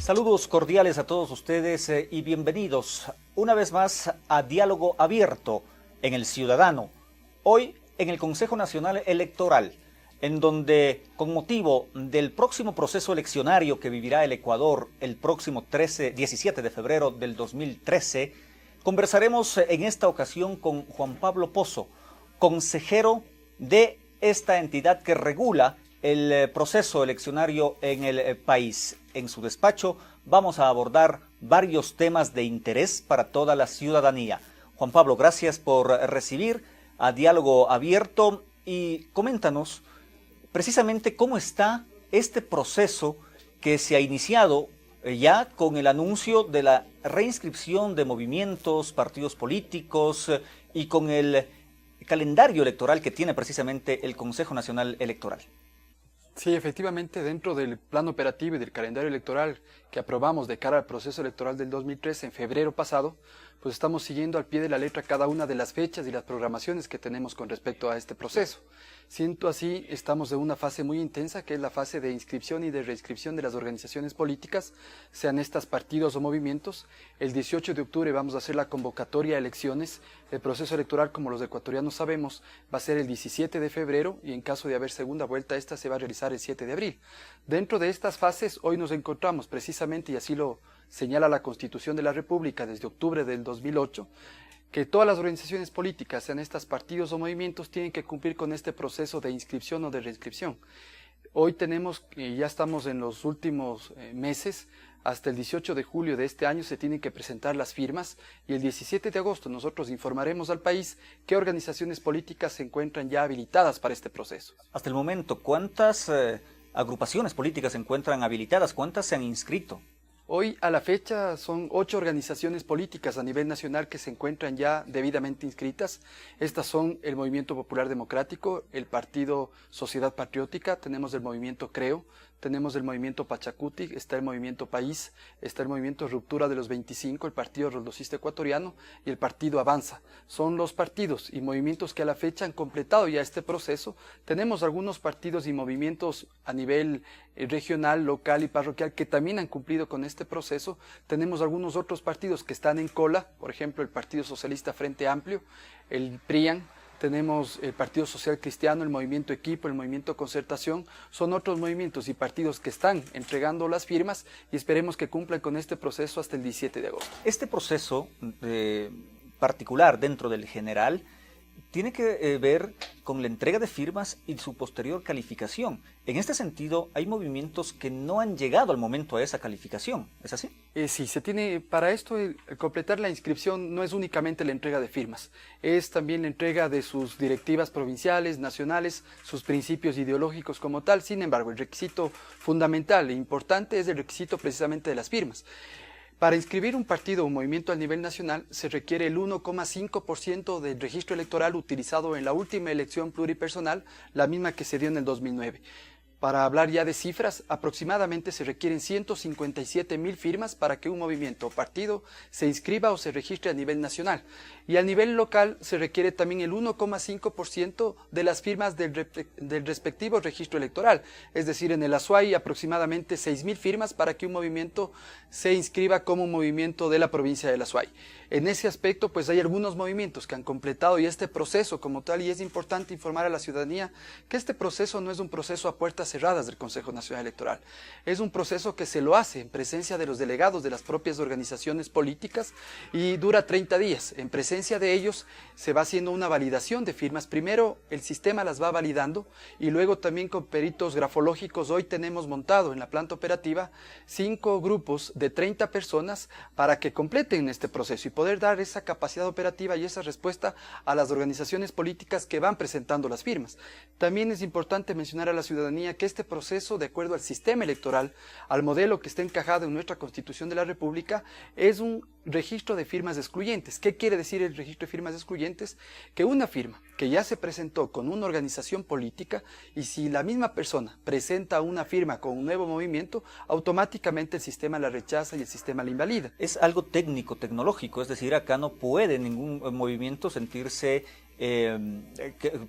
Saludos cordiales a todos ustedes y bienvenidos una vez más a Diálogo Abierto en El Ciudadano. Hoy en el Consejo Nacional Electoral, en donde con motivo del próximo proceso eleccionario que vivirá el Ecuador el próximo 17 de febrero del 2013, conversaremos en esta ocasión con Juan Pablo Pozo, consejero de esta entidad que regula el proceso eleccionario en el país. En su despacho vamos a abordar varios temas de interés para toda la ciudadanía. Juan Pablo, gracias por recibir a Diálogo Abierto y coméntanos precisamente cómo está este proceso que se ha iniciado ya con el anuncio de la reinscripción de movimientos, partidos políticos y con el calendario electoral que tiene precisamente el Consejo Nacional Electoral. Sí, efectivamente, dentro del plan operativo y del calendario electoral que aprobamos de cara al proceso electoral del 2013 en febrero pasado, pues estamos siguiendo al pie de la letra cada una de las fechas y las programaciones que tenemos con respecto a este proceso. Siento así, estamos en una fase muy intensa, que es la fase de inscripción y de reinscripción de las organizaciones políticas, sean estas partidos o movimientos. El 18 de octubre vamos a hacer la convocatoria a elecciones. El proceso electoral, como los ecuatorianos sabemos, va a ser el 17 de febrero y en caso de haber segunda vuelta, esta se va a realizar el 7 de abril. Dentro de estas fases, hoy nos encontramos precisamente, y así lo señala la Constitución de la República desde octubre del 2008, que todas las organizaciones políticas, sean estas partidos o movimientos, tienen que cumplir con este proceso de inscripción o de reinscripción. Hoy tenemos, ya estamos en los últimos meses, hasta el 18 de julio de este año se tienen que presentar las firmas y el 17 de agosto nosotros informaremos al país qué organizaciones políticas se encuentran ya habilitadas para este proceso. Hasta el momento, ¿cuántas agrupaciones políticas se encuentran habilitadas? ¿Cuántas se han inscrito? Hoy a la fecha son 8 organizaciones políticas a nivel nacional que se encuentran ya debidamente inscritas. Estas son el Movimiento Popular Democrático, el Partido Sociedad Patriótica, tenemos el Movimiento Creo, tenemos el Movimiento Pachacuti, está el Movimiento País, está el Movimiento Ruptura de los 25, el Partido Roldosista Ecuatoriano y el Partido Avanza. Son los partidos y movimientos que a la fecha han completado ya este proceso. Tenemos algunos partidos y movimientos a nivel regional, local y parroquial que también han cumplido con este proceso. Tenemos algunos otros partidos que están en cola, por ejemplo el Partido Socialista Frente Amplio, el PRIAN, tenemos el Partido Social Cristiano, el Movimiento Equipo, el Movimiento Concertación, son otros movimientos y partidos que están entregando las firmas y esperemos que cumplan con este proceso hasta el 17 de agosto. Este proceso particular dentro del general tiene que ver con la entrega de firmas y su posterior calificación. En este sentido, hay movimientos que no han llegado al momento a esa calificación, ¿es así? Sí, se tiene para esto completar la inscripción no es únicamente la entrega de firmas, es también la entrega de sus directivas provinciales, nacionales, sus principios ideológicos como tal. Sin embargo, el requisito fundamental e importante es el requisito precisamente de las firmas. Para inscribir un partido o movimiento a nivel nacional se requiere el 1,5% del registro electoral utilizado en la última elección pluripersonal, la misma que se dio en el 2009. Para hablar ya de cifras, aproximadamente se requieren 157,000 firmas para que un movimiento o partido se inscriba o se registre a nivel nacional. Y a nivel local se requiere también el 1,5% de las firmas del respectivo registro electoral. Es decir, en el Azuay aproximadamente 6,000 firmas para que un movimiento se inscriba como un movimiento de la provincia del Azuay. En ese aspecto, pues hay algunos movimientos que han completado ya este proceso como tal, y es importante informar a la ciudadanía que este proceso no es un proceso a puertas cerradas del Consejo Nacional Electoral. Es un proceso que se lo hace en presencia de los delegados de las propias organizaciones políticas y dura 30 días. En presencia de ellos se va haciendo una validación de firmas. Primero el sistema las va validando y luego también con peritos grafológicos. Hoy tenemos montado en la planta operativa 5 grupos de 30 personas para que completen este proceso y poder dar esa capacidad operativa y esa respuesta a las organizaciones políticas que van presentando las firmas. También es importante mencionar a la ciudadanía que este proceso, de acuerdo al sistema electoral, al modelo que está encajado en nuestra Constitución de la República, es un registro de firmas excluyentes. ¿Qué quiere decir el registro de firmas excluyentes? Que una firma que ya se presentó con una organización política y si la misma persona presenta una firma con un nuevo movimiento, automáticamente el sistema la rechaza y el sistema la invalida. Es algo técnico, tecnológico, es decir, acá no puede ningún movimiento sentirse,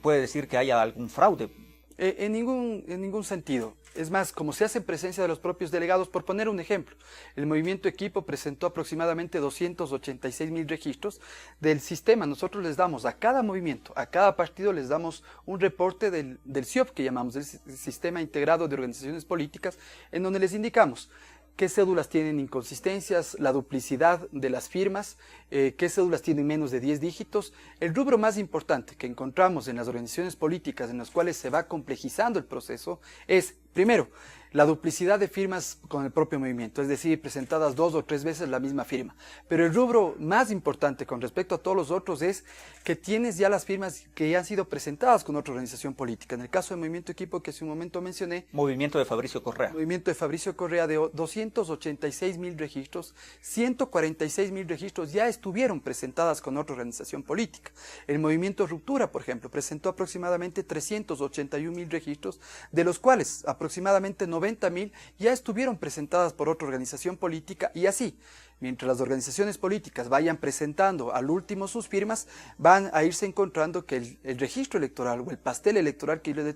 puede decir que haya algún fraude. En ningún sentido. Es más, como se hace en presencia de los propios delegados, por poner un ejemplo, el Movimiento Equipo presentó aproximadamente 286,000 registros del sistema. Nosotros les damos a cada movimiento, a cada partido les damos un reporte del SIOP, que llamamos el Sistema Integrado de Organizaciones Políticas, en donde les indicamos qué cédulas tienen inconsistencias, la duplicidad de las firmas, qué cédulas tienen menos de 10 dígitos. El rubro más importante que encontramos en las organizaciones políticas en las cuales se va complejizando el proceso es, primero, la duplicidad de firmas con el propio movimiento, es decir, presentadas 2 o 3 veces la misma firma. Pero el rubro más importante con respecto a todos los otros es que tienes ya las firmas que ya han sido presentadas con otra organización política. En el caso del Movimiento Equipo, que hace un momento mencioné, Movimiento de Fabricio Correa. Movimiento de Fabricio Correa, de 286,000 registros, 146,000 registros ya estuvieron presentadas con otra organización política. El Movimiento Ruptura, por ejemplo, presentó aproximadamente 381,000 registros, de los cuales aproximadamente 90,000 ya estuvieron presentadas por otra organización política, y así, mientras las organizaciones políticas vayan presentando al último sus firmas, van a irse encontrando que el registro electoral o el pastel electoral que yo le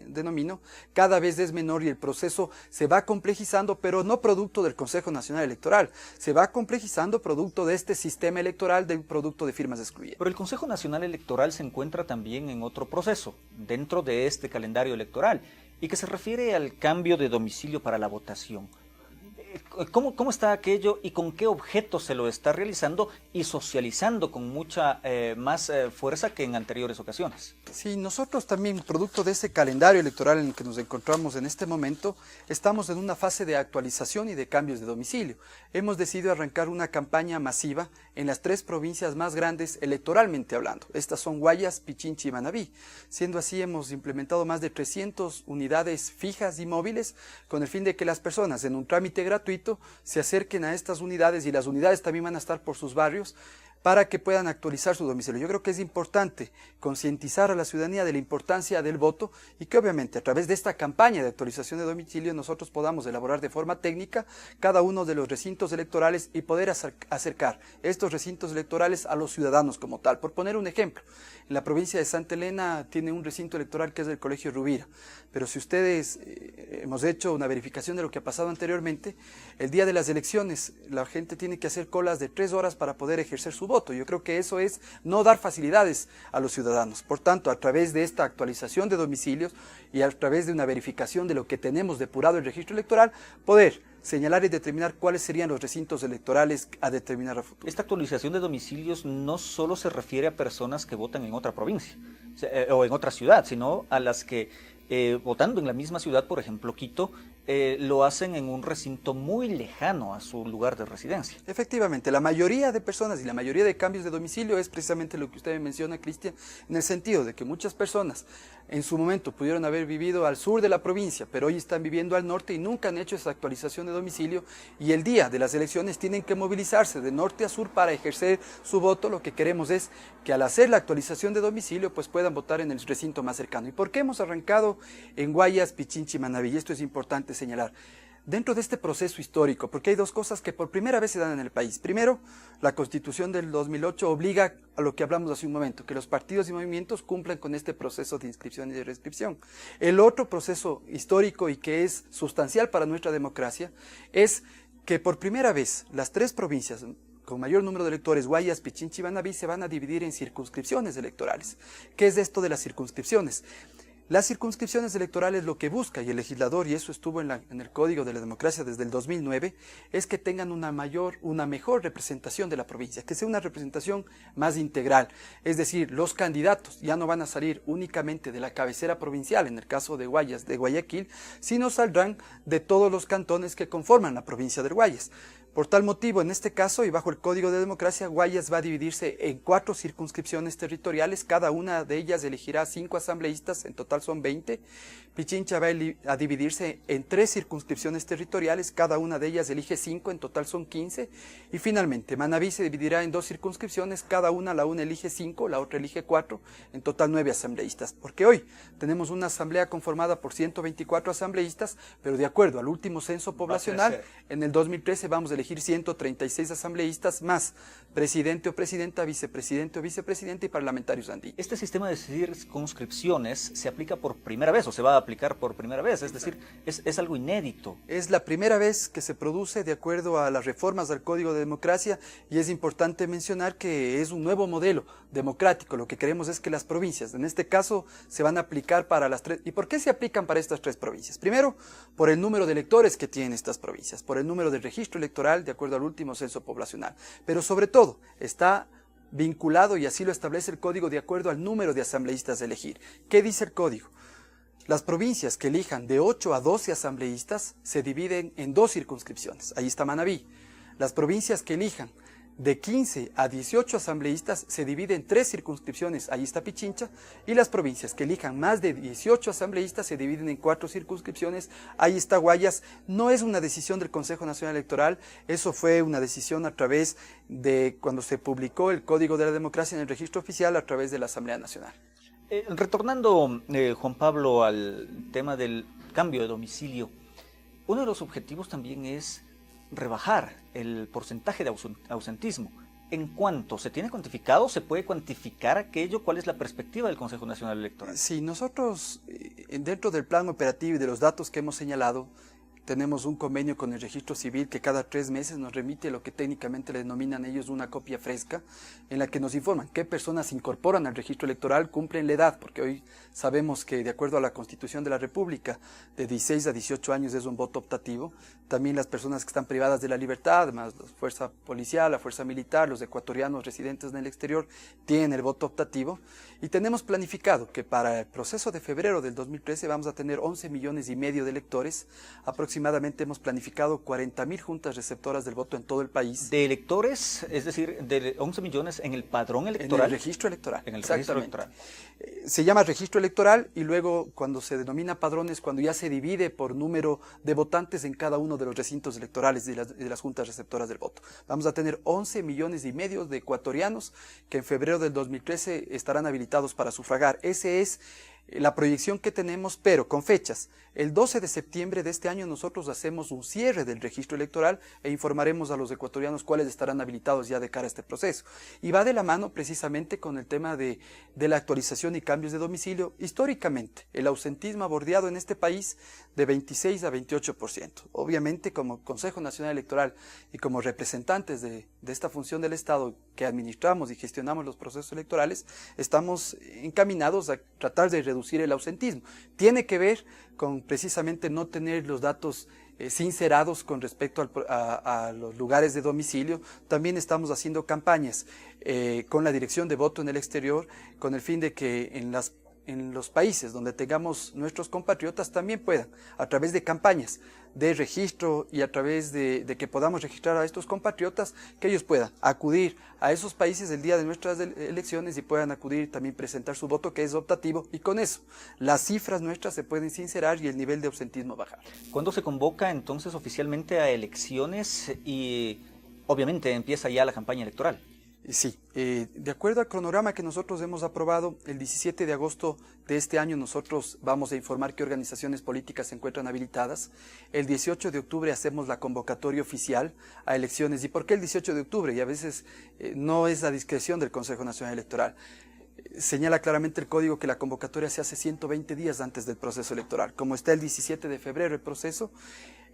denomino cada vez es menor, y el proceso se va complejizando, pero no producto del Consejo Nacional Electoral, se va complejizando producto de este sistema electoral, del producto de firmas excluyentes. Pero el Consejo Nacional Electoral se encuentra también en otro proceso, dentro de este calendario electoral, y que se refiere al cambio de domicilio para la votación. ¿Cómo está aquello y con qué objeto se lo está realizando y socializando con mucha más fuerza que en anteriores ocasiones? Sí, nosotros también, producto de ese calendario electoral en el que nos encontramos en este momento, estamos en una fase de actualización y de cambios de domicilio. Hemos decidido arrancar una campaña masiva en las 3 provincias más grandes electoralmente hablando. Estas son Guayas, Pichincha y Manabí. Siendo así, hemos implementado más de 300 unidades fijas y móviles con el fin de que las personas en un trámite gratuito se acerquen a estas unidades, y las unidades también van a estar por sus barrios para que puedan actualizar su domicilio. Yo creo que es importante concientizar a la ciudadanía de la importancia del voto, y que obviamente a través de esta campaña de actualización de domicilio nosotros podamos elaborar de forma técnica cada uno de los recintos electorales y poder acercar estos recintos electorales a los ciudadanos como tal. Por poner un ejemplo, en la provincia de Santa Elena tiene un recinto electoral que es el Colegio Rubira, pero si ustedes hemos hecho una verificación de lo que ha pasado anteriormente, el día de las elecciones la gente tiene que hacer colas de 3 horas para poder ejercer su voto. Yo creo que eso es no dar facilidades a los ciudadanos. Por tanto, a través de esta actualización de domicilios y a través de una verificación de lo que tenemos depurado el registro electoral, poder señalar y determinar cuáles serían los recintos electorales a determinar a futuro. Esta actualización de domicilios no solo se refiere a personas que votan en otra provincia o en otra ciudad, sino a las que votando en la misma ciudad, por ejemplo Quito, lo hacen en un recinto muy lejano a su lugar de residencia. Efectivamente, la mayoría de personas y la mayoría de cambios de domicilio es precisamente lo que usted me menciona, Cristian, en el sentido de que muchas personas en su momento pudieron haber vivido al sur de la provincia, pero hoy están viviendo al norte y nunca han hecho esa actualización de domicilio, y el día de las elecciones tienen que movilizarse de norte a sur para ejercer su voto. Lo que queremos es que al hacer la actualización de domicilio pues puedan votar en el recinto más cercano. ¿Y por qué hemos arrancado en Guayas, Pichincha y Manabí? Esto es importante señalar. Dentro de este proceso histórico, porque hay 2 cosas que por primera vez se dan en el país. Primero, la Constitución del 2008 obliga a lo que hablamos hace un momento, que los partidos y movimientos cumplan con este proceso de inscripción y de reinscripción. El otro proceso histórico, y que es sustancial para nuestra democracia, es que por primera vez las 3 provincias con mayor número de electores, Guayas, Pichincha y Manabí, se van a dividir en circunscripciones electorales. ¿Qué es esto de las circunscripciones? Las circunscripciones electorales lo que busca, y el legislador, y eso estuvo en el Código de la Democracia desde el 2009, es que tengan una mejor representación de la provincia, que sea una representación más integral. Es decir, los candidatos ya no van a salir únicamente de la cabecera provincial, en el caso de Guayas, de Guayaquil, sino saldrán de todos los cantones que conforman la provincia del Guayas. Por tal motivo, en este caso, y bajo el Código de Democracia, Guayas va a dividirse en 4 circunscripciones territoriales, cada una de ellas elegirá 5 asambleístas, en total son 20. Pichincha va a dividirse en 3 circunscripciones territoriales, cada una de ellas elige 5, en total son 15. Y finalmente, Manabí se dividirá en 2 circunscripciones, cada una, la una elige 5, la otra elige 4, en total 9 asambleístas. Porque hoy tenemos una asamblea conformada por 124 asambleístas, pero de acuerdo al último censo poblacional, en el 2013 vamos a elegir 136 asambleístas más presidente o presidenta, vicepresidente o vicepresidente y parlamentarios andinos. Este sistema de circunscripciones se aplica por primera vez o se va a aplicar por primera vez, es decir, es algo inédito. Es la primera vez que se produce de acuerdo a las reformas del Código de Democracia y es importante mencionar que es un nuevo modelo democrático. Lo que queremos es que las provincias, en este caso, se van a aplicar para las 3. ¿Y por qué se aplican para estas 3 provincias? Primero, por el número de electores que tienen estas provincias, por el número del registro electoral de acuerdo al último censo poblacional, pero sobre todo está vinculado, y así lo establece el Código, de acuerdo al número de asambleístas a elegir. ¿Qué dice el Código? Las provincias que elijan de 8 a 12 asambleístas se dividen en 2 circunscripciones. Ahí está Manabí. Las provincias que elijan de 15 a 18 asambleístas se dividen en 3 circunscripciones. Ahí está Pichincha. Y las provincias que elijan más de 18 asambleístas se dividen en 4 circunscripciones. Ahí está Guayas. No es una decisión del Consejo Nacional Electoral. Eso fue una decisión a través de cuando se publicó el Código de la Democracia en el registro oficial a través de la Asamblea Nacional. Retornando, Juan Pablo, al tema del cambio de domicilio, uno de los objetivos también es rebajar el porcentaje de ausentismo. ¿En cuánto se tiene cuantificado? ¿Se puede cuantificar aquello? ¿Cuál es la perspectiva del Consejo Nacional Electoral? Sí, nosotros, dentro del plan operativo y de los datos que hemos señalado, tenemos un convenio con el Registro Civil que cada 3 meses nos remite lo que técnicamente le denominan ellos una copia fresca, en la que nos informan qué personas se incorporan al registro electoral, cumplen la edad, porque hoy sabemos que de acuerdo a la Constitución de la República, de 16 a 18 años es un voto optativo. También las personas que están privadas de la libertad, más la fuerza policial, la fuerza militar, los ecuatorianos residentes en el exterior, tienen el voto optativo. Y tenemos planificado que para el proceso de febrero del 2013 vamos a tener 11,5 millones de electores. Aproximadamente hemos planificado 40,000 juntas receptoras del voto en todo el país. ¿De electores? Es decir, de 11 millones en el padrón electoral. En el registro electoral. En el registro electoral. Se llama registro electoral y luego cuando se denomina padrones, cuando ya se divide por número de votantes en cada uno de los recintos electorales de las juntas receptoras del voto. Vamos a tener 11,5 millones de ecuatorianos que en febrero del 2013 estarán habilitados para sufragar. Ese es la proyección que tenemos, pero con fechas. El 12 de septiembre de este año nosotros hacemos un cierre del registro electoral e informaremos a los ecuatorianos cuáles estarán habilitados ya de cara a este proceso. Y va de la mano precisamente con el tema de la actualización y cambios de domicilio. Históricamente, el ausentismo ha bordeado en este país de 26 a 28%. Obviamente, como Consejo Nacional Electoral y como representantes de esta función del Estado que administramos y gestionamos los procesos electorales, estamos encaminados a tratar de reducir el ausentismo. Tiene que ver con precisamente no tener los datos sincerados con respecto a los lugares de domicilio. También estamos haciendo campañas con la dirección de voto en el exterior con el fin de que en los países donde tengamos nuestros compatriotas también puedan, a través de campañas de registro y a través de que podamos registrar a estos compatriotas, que ellos puedan acudir a esos países el día de nuestras elecciones y puedan acudir también presentar su voto, que es optativo, y con eso las cifras nuestras se pueden sincerar y el nivel de ausentismo bajar. ¿Cuándo se convoca entonces oficialmente a elecciones y obviamente empieza ya la campaña electoral? Sí, de acuerdo al cronograma que nosotros hemos aprobado, el 17 de agosto de este año nosotros vamos a informar qué organizaciones políticas se encuentran habilitadas. El 18 de octubre hacemos la convocatoria oficial a elecciones. ¿Y por qué el 18 de octubre? Y a veces no es a discreción del Consejo Nacional Electoral. Señala claramente el código que la convocatoria se hace 120 días antes del proceso electoral. Como está el 17 de febrero el proceso,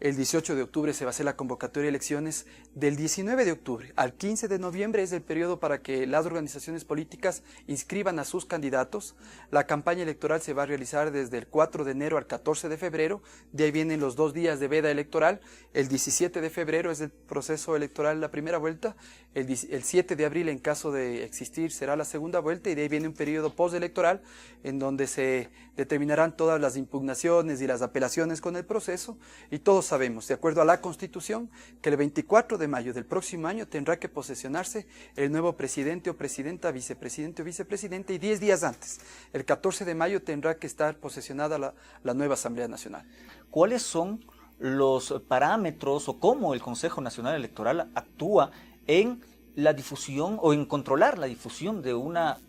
el 18 de octubre se va a hacer la convocatoria de elecciones. Del 19 de octubre al 15 de noviembre es el periodo para que las organizaciones políticas inscriban a sus candidatos. La campaña electoral se va a realizar desde el 4 de enero al 14 de febrero. De ahí vienen los 2 días de veda electoral. El 17 de febrero es el proceso electoral, la primera vuelta. El 7 de abril, en caso de existir, será la segunda vuelta. Y de ahí viene un periodo postelectoral en donde se determinarán todas las impugnaciones y las apelaciones con el proceso. Y todo todos sabemos, de acuerdo a la Constitución, que el 24 de mayo del próximo año tendrá que posesionarse el nuevo presidente o presidenta, vicepresidente o vicepresidente, y 10 días antes, el 14 de mayo, tendrá que estar posesionada la nueva Asamblea Nacional. ¿Cuáles son los parámetros o cómo el Consejo Nacional Electoral actúa en la difusión o en controlar la difusión de una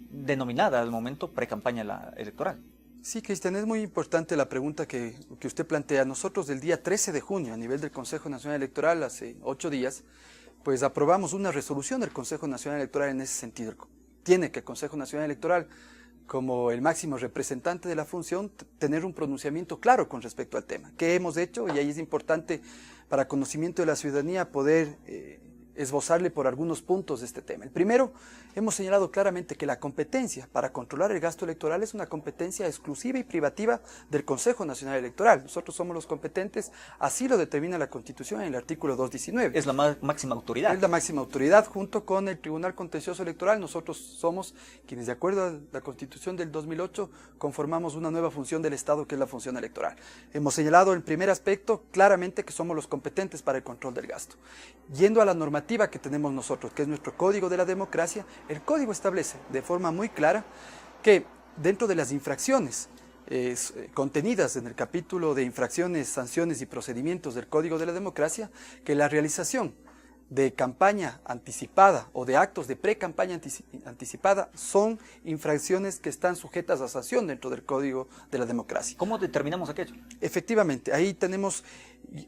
denominada al momento pre-campaña electoral? Sí, Cristian, es muy importante la pregunta que usted plantea. Nosotros el día 13 de junio, a nivel del Consejo Nacional Electoral, hace 8 días, pues aprobamos una resolución del Consejo Nacional Electoral en ese sentido. Tiene que el Consejo Nacional Electoral, como el máximo representante de la función, tener un pronunciamiento claro con respecto al tema. ¿Qué hemos hecho? Y ahí es importante, para conocimiento de la ciudadanía, poder esbozarle por algunos puntos de este tema. El primero, hemos señalado claramente que la competencia para controlar el gasto electoral es una competencia exclusiva y privativa del Consejo Nacional Electoral. Nosotros somos los competentes, así lo determina la Constitución en el artículo 219. Es la máxima autoridad. Es la máxima autoridad, junto con el Tribunal Contencioso Electoral. Nosotros somos quienes, de acuerdo a la Constitución del 2008, conformamos una nueva función del Estado, que es la función electoral. Hemos señalado el primer aspecto claramente que somos los competentes para el control del gasto. Yendo a la normativa que tenemos nosotros, que es nuestro Código de la Democracia, el Código establece de forma muy clara que dentro de las infracciones contenidas en el capítulo de infracciones, sanciones y procedimientos del Código de la Democracia, que la realización de campaña anticipada o de actos de pre-campaña anticipada son infracciones que están sujetas a sanción dentro del Código de la Democracia. ¿Cómo determinamos aquello? Efectivamente, ahí tenemos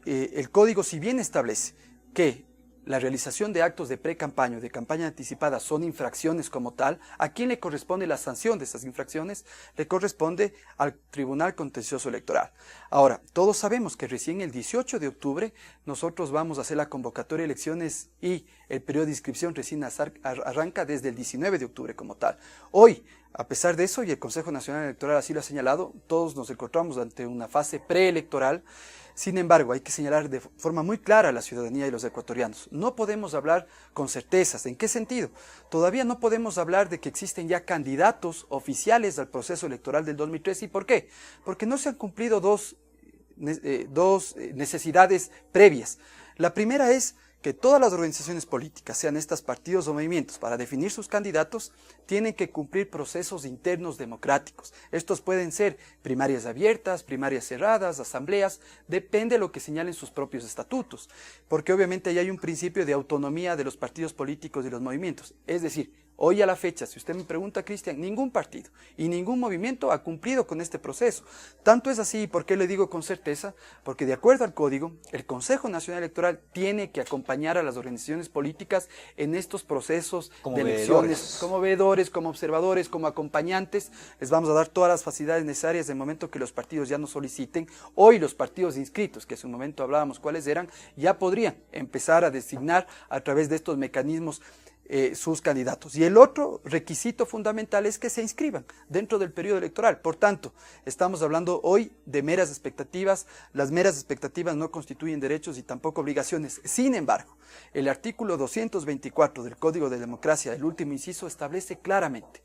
el Código, si bien establece que la realización de actos de pre-campaña o de campaña anticipada son infracciones como tal, ¿a quién le corresponde la sanción de esas infracciones? Le corresponde al Tribunal Contencioso Electoral. Ahora, todos sabemos que recién el 18 de octubre nosotros vamos a hacer la convocatoria de elecciones y el periodo de inscripción recién arranca desde el 19 de octubre como tal. Hoy, a pesar de eso, y el Consejo Nacional Electoral así lo ha señalado, todos nos encontramos ante una fase preelectoral. Sin embargo, hay que señalar de forma muy clara a la ciudadanía y los ecuatorianos. No podemos hablar con certezas. ¿En qué sentido? Todavía no podemos hablar de que existen ya candidatos oficiales al proceso electoral del 2013. ¿Y por qué? Porque no se han cumplido dos necesidades previas. La primera es que todas las organizaciones políticas, sean estas partidos o movimientos, para definir sus candidatos, tienen que cumplir procesos internos democráticos. Estos pueden ser primarias abiertas, primarias cerradas, asambleas, depende de lo que señalen sus propios estatutos, porque obviamente ahí hay un principio de autonomía de los partidos políticos y los movimientos. Es decir, hoy a la fecha, si usted me pregunta, Cristian, ningún partido y ningún movimiento ha cumplido con este proceso. Tanto es así, ¿por qué le digo con certeza? Porque de acuerdo al Código, el Consejo Nacional Electoral tiene que acompañar a las organizaciones políticas en estos procesos de elecciones, como veedores, como observadores, como acompañantes. Les vamos a dar todas las facilidades necesarias en el momento que los partidos ya nos soliciten. Hoy los partidos inscritos, que hace un momento hablábamos cuáles eran, ya podrían empezar a designar a través de estos mecanismos sus candidatos. Y el otro requisito fundamental es que se inscriban dentro del periodo electoral. Por tanto, estamos hablando hoy de meras expectativas. Las meras expectativas no constituyen derechos y tampoco obligaciones. Sin embargo, el artículo 224 del Código de Democracia, el último inciso, establece claramente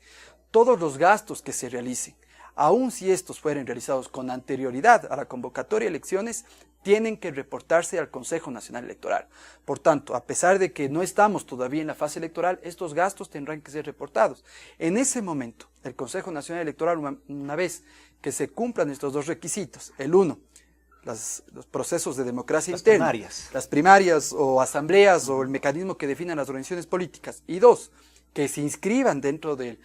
todos los gastos que se realicen, aun si estos fueren realizados con anterioridad a la convocatoria de elecciones, tienen que reportarse al Consejo Nacional Electoral. Por tanto, a pesar de que no estamos todavía en la fase electoral, estos gastos tendrán que ser reportados. En ese momento, el Consejo Nacional Electoral, una vez que se cumplan estos dos requisitos, el uno, los procesos de democracia interna, las primarias o asambleas o el mecanismo que definan las organizaciones políticas, y dos, que se inscriban dentro del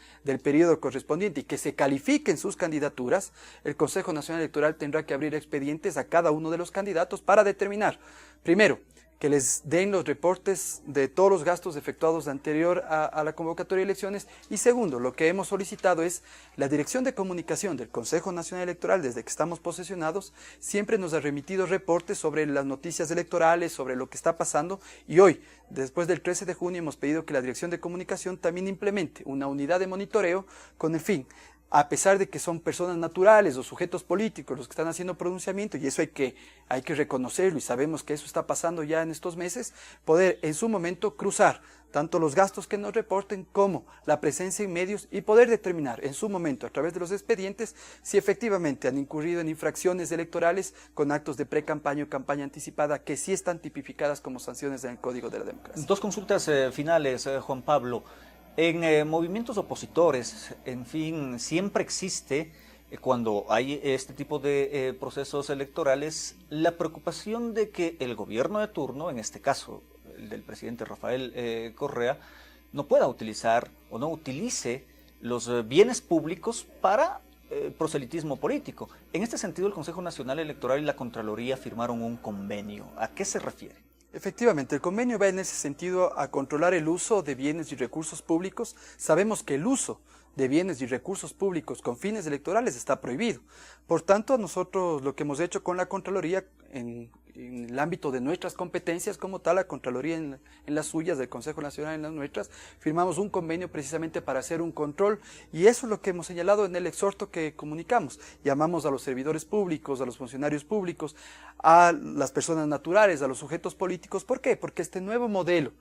periodo correspondiente y que se califiquen sus candidaturas, el Consejo Nacional Electoral tendrá que abrir expedientes a cada uno de los candidatos para determinar, primero, que les den los reportes de todos los gastos efectuados anterior a la convocatoria de elecciones, y segundo, lo que hemos solicitado es la Dirección de Comunicación del Consejo Nacional Electoral, desde que estamos posesionados, siempre nos ha remitido reportes sobre las noticias electorales, sobre lo que está pasando, y hoy, después del 13 de junio, hemos pedido que la Dirección de Comunicación también implemente una unidad de monitoreo con el fin a pesar de que son personas naturales o sujetos políticos los que están haciendo pronunciamiento, y eso hay que reconocerlo, y sabemos que eso está pasando ya en estos meses, poder en su momento cruzar tanto los gastos que nos reporten como la presencia en medios y poder determinar en su momento a través de los expedientes si efectivamente han incurrido en infracciones electorales con actos de pre-campaña o campaña anticipada que sí están tipificadas como sanciones en el Código de la Democracia. Dos consultas finales, Juan Pablo. En movimientos opositores, en fin, siempre existe, cuando hay este tipo de procesos electorales, la preocupación de que el gobierno de turno, en este caso el del presidente Rafael Correa, no pueda utilizar o no utilice los bienes públicos para proselitismo político. En este sentido, el Consejo Nacional Electoral y la Contraloría firmaron un convenio. ¿A qué se refiere? Efectivamente, el convenio va en ese sentido a controlar el uso de bienes y recursos públicos. Sabemos que el uso de bienes y recursos públicos con fines electorales está prohibido. Por tanto, nosotros lo que hemos hecho con la Contraloría en el ámbito de nuestras competencias como tal, la Contraloría en las suyas, del Consejo Nacional en las nuestras, firmamos un convenio precisamente para hacer un control, y eso es lo que hemos señalado en el exhorto que comunicamos. Llamamos a los servidores públicos, a los funcionarios públicos, a las personas naturales, a los sujetos políticos. ¿Por qué? Porque este nuevo modelo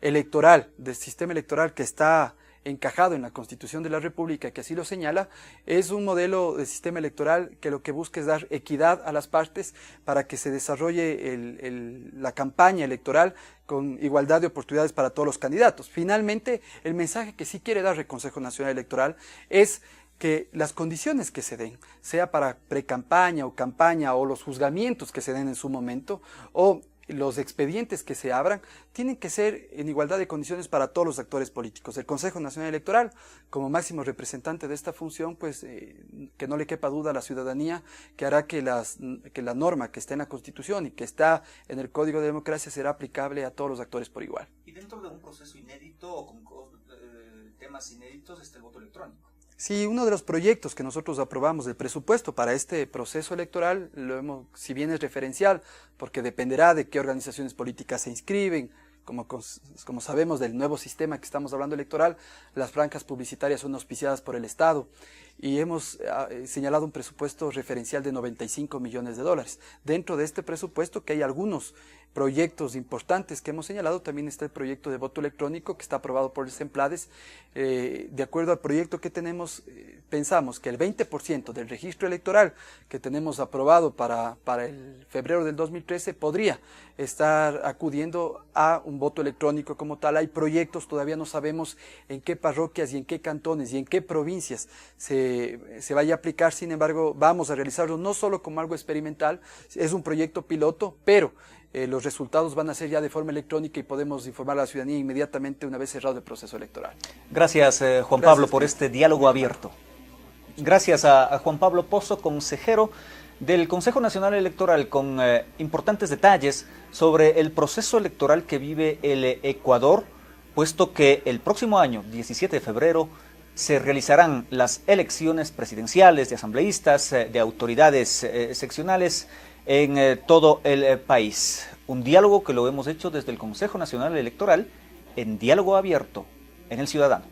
electoral, del sistema electoral que está encajado en la Constitución de la República, que así lo señala, es un modelo de sistema electoral que lo que busca es dar equidad a las partes para que se desarrolle la campaña electoral con igualdad de oportunidades para todos los candidatos. Finalmente, el mensaje que sí quiere dar el Consejo Nacional Electoral es que las condiciones que se den, sea para pre-campaña o campaña, o los juzgamientos que se den en su momento, o los expedientes que se abran, tienen que ser en igualdad de condiciones para todos los actores políticos. El Consejo Nacional Electoral, como máximo representante de esta función, pues que no le quepa duda a la ciudadanía, que hará que la norma que está en la Constitución y que está en el Código de Democracia será aplicable a todos los actores por igual. Y dentro de un proceso inédito o con temas inéditos está el voto electrónico. Sí, uno de los proyectos que nosotros aprobamos del presupuesto para este proceso electoral, si bien es referencial, porque dependerá de qué organizaciones políticas se inscriben, como sabemos del nuevo sistema que estamos hablando electoral, las franjas publicitarias son auspiciadas por el Estado, y hemos señalado un presupuesto referencial de 95 millones de dólares. Dentro de este presupuesto, que hay algunos proyectos importantes que hemos señalado, también está el proyecto de voto electrónico que está aprobado por el CEMPLADES. De acuerdo al proyecto que tenemos, pensamos que el 20% del registro electoral que tenemos aprobado para el febrero del 2013 podría estar acudiendo a un voto electrónico como tal. Hay proyectos, todavía no sabemos en qué parroquias y en qué cantones y en qué provincias se vaya a aplicar. Sin embargo, vamos a realizarlo no solo como algo experimental, es un proyecto piloto, pero los resultados van a ser ya de forma electrónica y podemos informar a la ciudadanía inmediatamente una vez cerrado el proceso electoral. Gracias, Juan Pablo, por este diálogo abierto. Gracias a Juan Pablo Pozo, consejero del Consejo Nacional Electoral, con importantes detalles sobre el proceso electoral que vive el Ecuador, puesto que el próximo año, 17 de febrero, se realizarán las elecciones presidenciales, de asambleístas, de autoridades seccionales en todo el país. Un diálogo que lo hemos hecho desde el Consejo Nacional Electoral en diálogo abierto en El Ciudadano.